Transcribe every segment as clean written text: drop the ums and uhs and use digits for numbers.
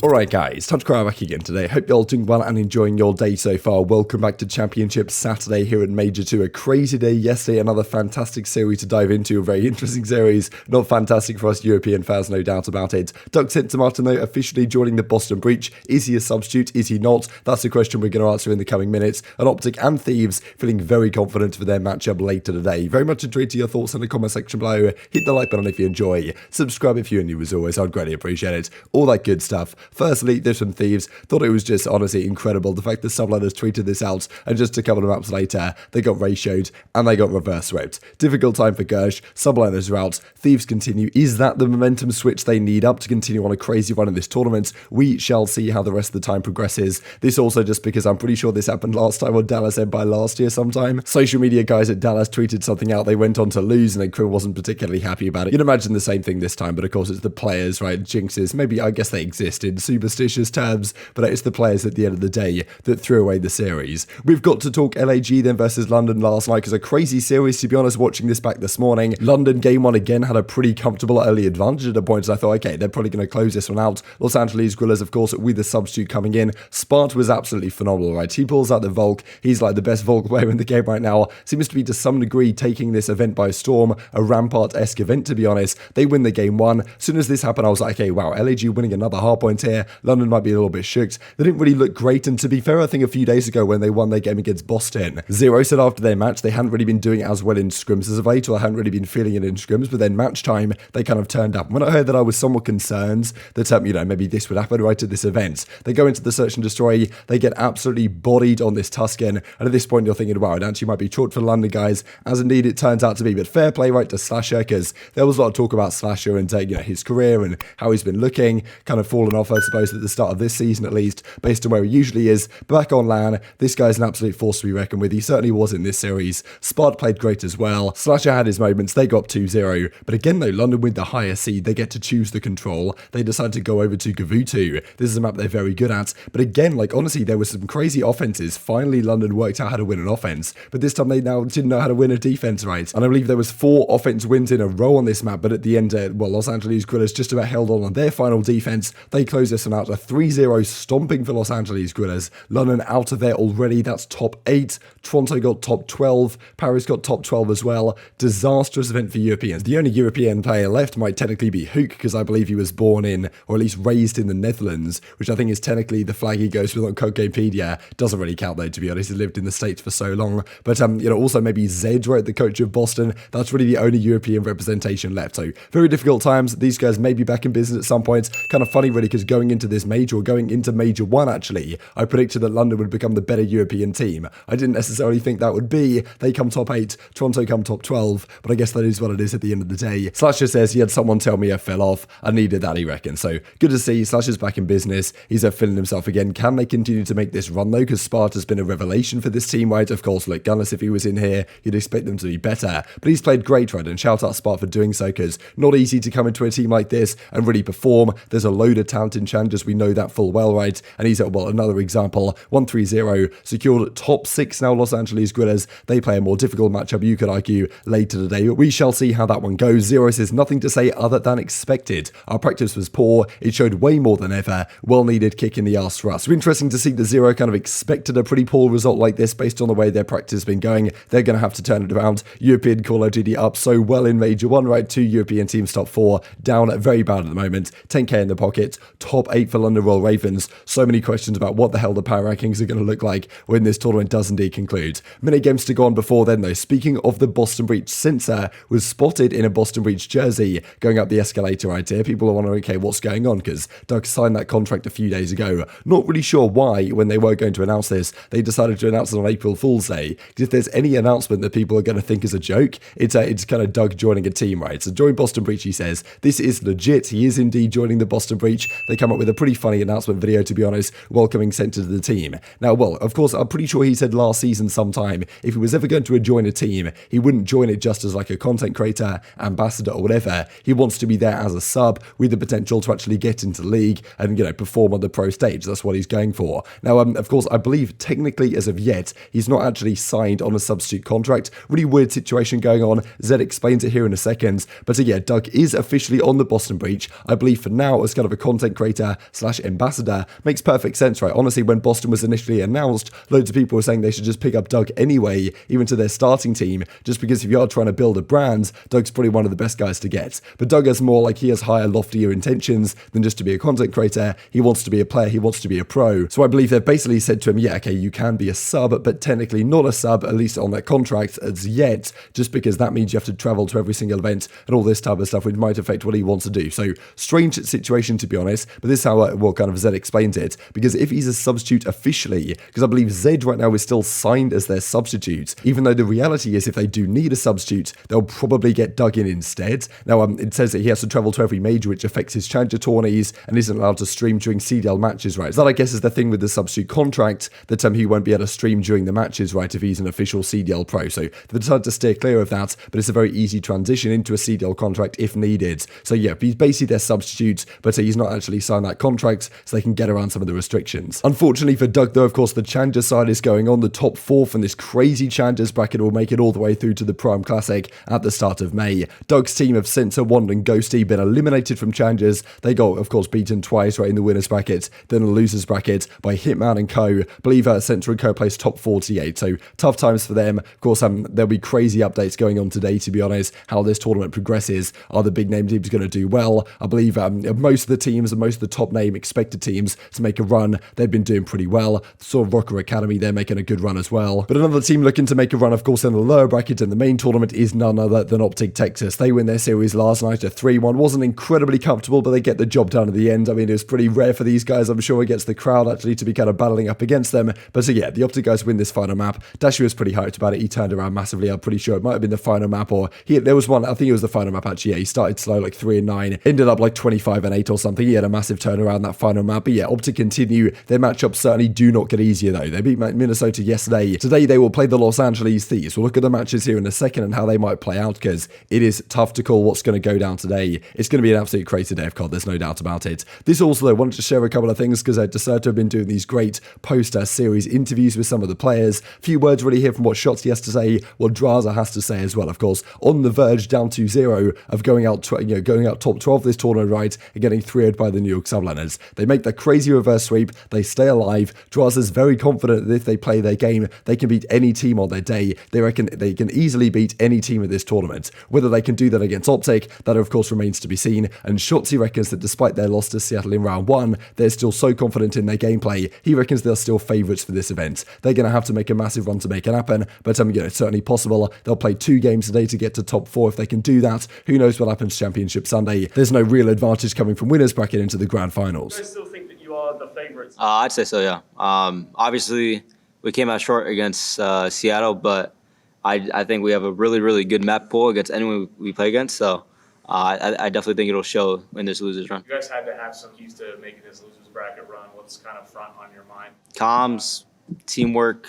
Alright guys, TacticalRab back again today. Hope you're all doing well and enjoying your day so far. Welcome back to Championship Saturday here at Major 2. A crazy day yesterday, another fantastic series to dive into, a very interesting series. Not fantastic for us European fans, no doubt about it. Doug Censor though officially joining the Boston Breach. Is he a substitute? Is he not? That's the question we're going to answer in the coming minutes. And OpTic and Thieves feeling very confident for their matchup later today. Very much intrigued to your thoughts in the comment section below. Hit the like button if you enjoy. Subscribe if you're new as always, I'd greatly appreciate it. All that good stuff. Firstly, this from Thieves, thought it was just honestly incredible. The fact that subliners tweeted this out and just a couple of maps later, they got ratioed and they got reverse swept. Difficult time for Gersh, subliners are out, Thieves continue. Is that the momentum switch they need up to continue on a crazy run in this tournament? We shall see how the rest of the time progresses. This also just because I'm pretty sure this happened last time on Dallas by last year sometime. Social media guys at Dallas tweeted something out, they went on to lose and then Crew wasn't particularly happy about it. You'd imagine the same thing this time, but of course it's the players, right? Jinxes, maybe I guess they exist in superstitious terms, but it's the players at the end of the day that threw away the series. We've got to talk LAG then versus London last night, because a crazy series to be honest, watching this back this morning. London game one again had a pretty comfortable early advantage at a point, and I thought, okay, they're probably going to close this one out. Los Angeles Guerrillas, of course, with the substitute coming in. Spart was absolutely phenomenal, right? He pulls out the Volk. He's like the best Volk player in the game right now. Seems to be to some degree taking this event by storm, a Rampart-esque event to be honest. They win the game one. As soon as this happened, I was like, okay, wow, LAG winning another hard point here. London might be a little bit shooked. They didn't really look great, and to be fair, I think a few days ago when they won their game against Boston, Zero said after their match they hadn't really been doing as well in scrims as of late, or hadn't really been feeling it in scrims, but then match time, they kind of turned up. When I heard that, I was somewhat concerned that, maybe this would happen right at this event. They go into the search and destroy, they get absolutely bodied on this Tuscan, and at this point you're thinking, wow, it actually might be chalked for London guys, as indeed it turns out to be, but fair play right to Slasher, because there was a lot of talk about Slasher and his career and how he's been looking, kind of fallen off, I suppose, at the start of this season at least, based on where he usually is. Back on LAN, this guy's an absolute force to be reckoned with. He certainly was in this series. Spart played great as well. Slasher had his moments. They got 2-0. But again, though, London with the higher seed, they get to choose the control. They decide to go over to Gavutu. This is a map they're very good at. But again, honestly, there were some crazy offenses. Finally, London worked out how to win an offense. But this time, they now didn't know how to win a defense right. And I believe there was 4 offense wins in a row on this map. But at the end, Los Angeles Guerrillas just about held on their final defense. They closed this one out. A 3-0 stomping for Los Angeles Guerrillas. London out of there already. That's top 8. Toronto got top 12. Paris got top 12 as well. Disastrous event for Europeans. The only European player left might technically be Huke, because I believe he was born in, or at least raised in the Netherlands, which I think is technically the flag he goes with on Codegamepedia. Doesn't really count though, to be honest. He lived in the States for so long. But, also maybe Zed, right, the coach of Boston. That's really the only European representation left. So, very difficult times. These guys may be back in business at some point. Kind of funny, really, because going into this major, or going into Major 1, actually, I predicted that London would become the better European team. I didn't necessarily think that would be. They come top 8, Toronto come top 12, but I guess that is what it is at the end of the day. Slasher says he had someone tell me I fell off. I needed that, he reckons. So, good to see. Slasher's back in business. He's feeling himself again. Can they continue to make this run, though? Because Spart has been a revelation for this team, right? Of course, look, Gunless, if he was in here, you'd expect them to be better. But he's played great, right? And shout out Spart for doing so, because not easy to come into a team like this and really perform. There's a load of talent in challenges. We know that full well, right? And he's another example. 1-3-0, secured top 6 now, Los Angeles Guerrillas. They play a more difficult matchup, you could argue, later today. We shall see how that one goes. Zero says nothing to say other than expected. Our practice was poor. It showed way more than ever. Well-needed kick in the arse for us. So interesting to see that Zero kind of expected a pretty poor result like this based on the way their practice has been going. They're going to have to turn it around. European Call of Duty up so well in Major 1, right? 2 European teams top 4. Down very bad at the moment. 10k in the pocket. Top 8 for London Royal Ravens. So many questions about what the hell the power rankings are going to look like when this tournament does indeed conclude. Many games to go on before then, though. Speaking of the Boston Breach, Censor was spotted in a Boston Breach jersey going up the escalator right here. People are wondering, okay, what's going on? Because Doug signed that contract a few days ago. Not really sure why, when they were going to announce this, they decided to announce it on April Fool's Day. Because if there's any announcement that people are going to think is a joke, it's kind of Doug joining a team, right? So join Boston Breach, he says. This is legit. He is indeed joining the Boston Breach. They come up with a pretty funny announcement video, to be honest, welcoming Censor to the team. Now, well, of course, I'm pretty sure he said last season sometime, if he was ever going to join a team, he wouldn't join it just as like a content creator, ambassador, or whatever. He wants to be there as a sub with the potential to actually get into the league and, perform on the pro stage. That's what he's going for. Now, of course, I believe technically as of yet, he's not actually signed on a substitute contract. Really weird situation going on. Zed explains it here in a second. But yeah, Doug is officially on the Boston Breach. I believe for now as kind of a content creator / ambassador makes perfect sense, right? Honestly, when Boston was initially announced, loads of people were saying they should just pick up Doug anyway, even to their starting team, just because if you are trying to build a brand, Doug's probably one of the best guys to get. But Doug has more like he has higher, loftier intentions than just to be a content creator. He wants to be a player, he wants to be a pro. So I believe they've basically said to him, yeah, okay, you can be a sub, but technically not a sub, at least on their contract as yet, just because that means you have to travel to every single event and all this type of stuff, which might affect what he wants to do. So strange situation, to be honest, but this is how kind of Zed explains it, because if he's a substitute officially, because I believe Zed right now is still signed as their substitute, even though the reality is if they do need a substitute, they'll probably get Doug in instead. Now, it says that he has to travel to every major, which affects his challenger tourneys and isn't allowed to stream during CDL matches, right? So that, I guess, is the thing with the substitute contract, that he won't be able to stream during the matches, right, if he's an official CDL pro. So they've decided to steer clear of that, but it's a very easy transition into a CDL contract if needed. So yeah, he's basically their substitute, but he's not actually signed that contract, so they can get around some of the restrictions. Unfortunately for Doug, though, of course, the challenger side is going on. The top 4 from this crazy challengers bracket will make it all the way through to the Prime Classic at the start of May. Doug's team of Censor, Wand and Ghosty been eliminated from challengers. They got, of course, beaten twice, right, in the winners bracket, then the losers bracket by Hitman and Co. Believe Censor and Co placed top 48, so tough times for them. Of course, there'll be crazy updates going on today, to be honest, how this tournament progresses. Are the big name teams going to do well? I believe most of the teams and most of the top name expected teams to make a run, they've been doing pretty well. Sort of Rokkr Academy, they're making a good run as well. But another team looking to make a run, of course, in the lower bracket in the main tournament is none other than OpTic Texas. They win their series last night at 3-1. Wasn't incredibly comfortable, but they get the job done at the end. I mean, it was pretty rare for these guys, I'm sure, against the crowd actually to be kind of battling up against them. But so yeah, the OpTic guys win this final map. Dashi was pretty hyped about it. He turned around massively. I'm pretty sure it might have been the final map, or there was one, I think it was the final map actually. Yeah, he started slow, like 3-9, ended up like 25-8 or something. He had a massive turnaround that final map. But yeah, OpTic continue. Their matchups certainly do not get easier though. They beat Minnesota yesterday. Today they will play the Los Angeles Thieves. We'll look at the matches here in a second and how they might play out, because it is tough to call what's going to go down today. It's going to be an absolute crazy day of COD, there's no doubt about it. This also, though, wanted to share a couple of things, because Drazah have been doing these great post-series interviews with some of the players. A few words really here from what Shotzzy has to say, what Drazah has to say as well. Of course, on the verge, down to 0 of going out top 12 this tournament, right, and getting 3-0'd by the New York Subliners. They make that crazy reverse sweep, they stay alive. Drazah's very confident that if they play their game, they can beat any team on their day. They reckon they can easily beat any team at this tournament. Whether they can do that against OpTic, that of course remains to be seen, and Shotzzy reckons that despite their loss to Seattle in round 1, they're still so confident in their gameplay. He reckons they're still favourites for this event. They're going to have to make a massive run to make it happen, but it's certainly possible. They'll play 2 games today to get to top 4. If they can do that, who knows what happens Championship Sunday. There's no real advantage coming from winners bracket into the grand finals. Do you guys still think that you are the favourites? I'd say so, yeah. Obviously, we came out short against Seattle, but I think we have a really, really good map pool against anyone we play against, so I definitely think it'll show in this losers run. You guys had to have some keys to making this losers bracket run. What's kind of front on your mind? Comms, teamwork,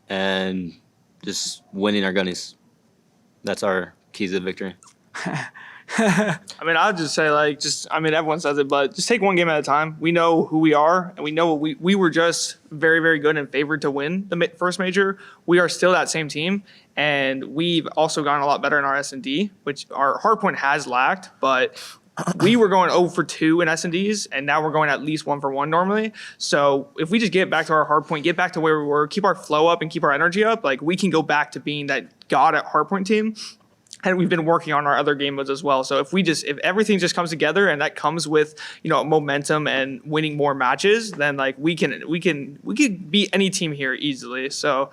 and just winning our gunnies. That's our keys to victory. I mean, I'll just say, everyone says it, but just take one game at a time. We know who we are, and we know we were just very, very good and favored to win the first major. We are still that same team, and we've also gotten a lot better in our S&D, which our hardpoint has lacked, but we were going 0 for 2 in S&Ds, and now we're going at least 1 for 1 normally. So if we just get back to our hardpoint, get back to where we were, keep our flow up and keep our energy up, we can go back to being that god at hardpoint team. And we've been working on our other game modes as well. So if everything just comes together, and that comes with momentum and winning more matches, then we can beat any team here easily. So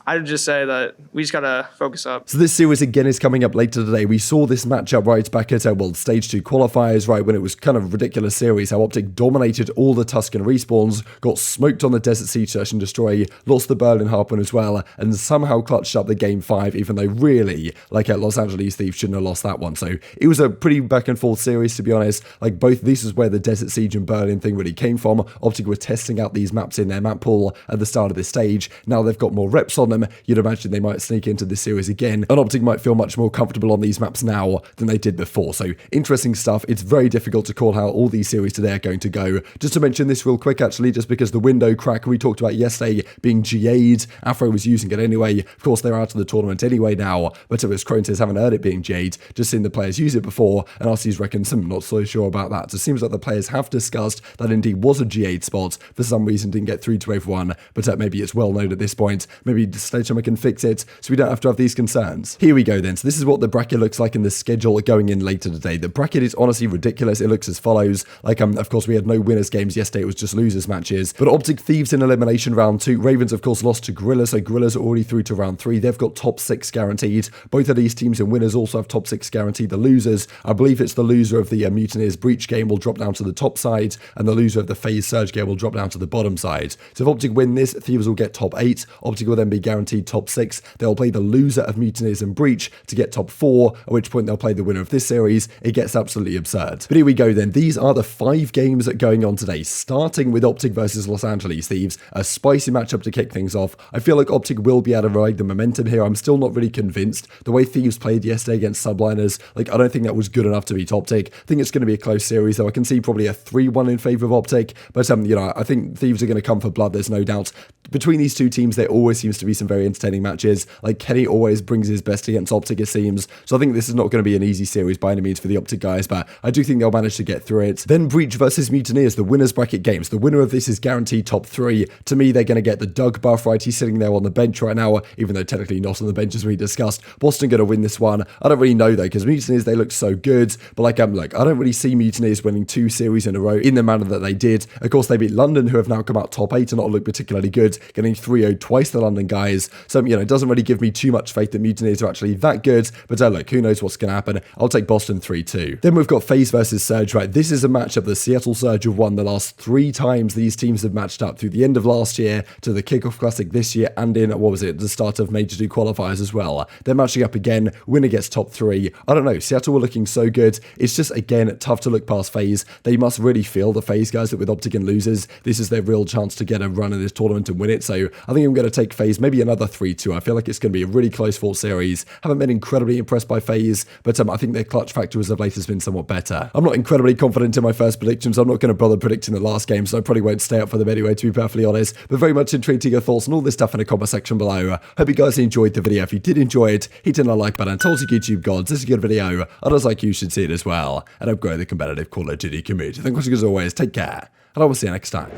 I would just say that we just got to focus up. So this series again is coming up later today. We saw this matchup right back at stage 2 qualifiers, right, when it was kind of a ridiculous series, how OpTic dominated all the Tuscan respawns, got smoked on the Desert Siege Search and Destroy, lost the Berlin Harpoon as well, and somehow clutched up the game 5, even though really, at Los Angeles Thieves shouldn't have lost that one. So it was a pretty back and forth series, to be honest. This is where the Desert Siege and Berlin thing really came from. OpTic were testing out these maps in their map pool at the start of this stage. Now they've got more reps on them, them, you'd imagine they might sneak into this series again, and OpTic might feel much more comfortable on these maps now than they did before. So interesting stuff. It's very difficult to call how all these series today are going to go. Just to mention this real quick, actually, just because the window crack we talked about yesterday being GA'd, Afro was using it anyway. Of course, they're out of the tournament anyway now, but it was Crontes haven't heard it being GA'd, just seen the players use it before, and Arcitys reckons I'm not so sure about that. So it seems like the players have discussed that indeed was a GA'd spot. For some reason, didn't get through to everyone, but maybe it's well known at this point. Maybe Sledgehammer can fix it, so we don't have to have these concerns. Here we go then. So this is what the bracket looks like in the schedule going in later today. The bracket is honestly ridiculous. It looks as follows. Like, of course, we had no winners games yesterday. It was just losers matches. But OpTic Thieves in elimination round 2. Ravens, of course, lost to Guerrillas, so Guerrillas are already through to round 3. They've got top 6 guaranteed. Both of these teams and winners also have top 6 guaranteed. The losers, I believe it's the loser of the Mutineers Breach game will drop down to the top side, and the loser of the FaZe Surge game will drop down to the bottom side. So if OpTic win this, Thieves will get top 8. OpTic will then be guaranteed top 6. They'll play the loser of Mutineers and Breach to get top 4, at which point they'll play the winner of this series. It gets absolutely absurd. But here we go then. These are the 5 games going on today, starting with OpTic versus Los Angeles Thieves. A spicy matchup to kick things off. I feel like OpTic will be able to ride the momentum here. I'm still not really convinced. The way Thieves played yesterday against Subliners, like, I don't think that was good enough to beat OpTic. I think it's going to be a close series, though. I can see probably a 3-1 in favour of OpTic, but you know, I think Thieves are going to come for blood, there's no doubt. Between these two teams, there always seems to be some very entertaining matches. Like, Kenny always brings his best against OpTic, it seems. So I think this is not going to be an easy series by any means for the OpTic guys, but I do think they'll manage to get through it. Then Breach versus Mutineers, the winners bracket games. The winner of this is guaranteed top 3. To me, they're going to get the Doug buff, right? He's sitting there on the bench right now, even though technically not on the bench as we discussed. Boston going to win this one. I don't really know though, because Mutineers, they look so good, but like, I don't really see Mutineers winning 2 series in a row in the manner that they did. Of course, they beat London, who have now come out top 8 and not look particularly good, getting 3-0 twice the London guys. So, you know, it doesn't really give me too much faith that Mutineers are actually that good, but look, who knows what's going to happen. I'll take Boston 3-2. Then we've got FaZe versus Surge, right? This is a matchup the Seattle Surge have won the last 3 times these teams have matched up, through the end of last year to the Kickoff Classic this year, and in, what was it, the start of Major 2 qualifiers as well. They're matching up again. Winner gets top 3. I don't know, Seattle were looking so good. It's just, again, tough to look past FaZe. They must really feel, the FaZe guys, that with OpTic and losers, this is their real chance to get a run in this tournament and win it. So I think I'm going to take FaZe, maybe another 3-2. I feel like it's going to be a really close fought series. Haven't been incredibly impressed by FaZe, but I think their clutch factor as of late has been somewhat better. I'm not incredibly confident in my first predictions. I'm not going to bother predicting the last game, so I probably won't stay up for them anyway, to be perfectly honest. But very much intrigued to your thoughts on all this stuff in the comment section below. Hope you guys enjoyed the video. If you did enjoy it, hit in a like button. Told you YouTube gods, this is a good video. Others like you should see it as well. And upgrade the competitive Call of Duty community. Thank you as always. Take care, and I will see you next time.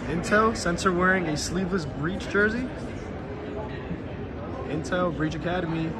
Intel, Censor wearing a sleeveless Breach jersey. Intel, Breach Academy,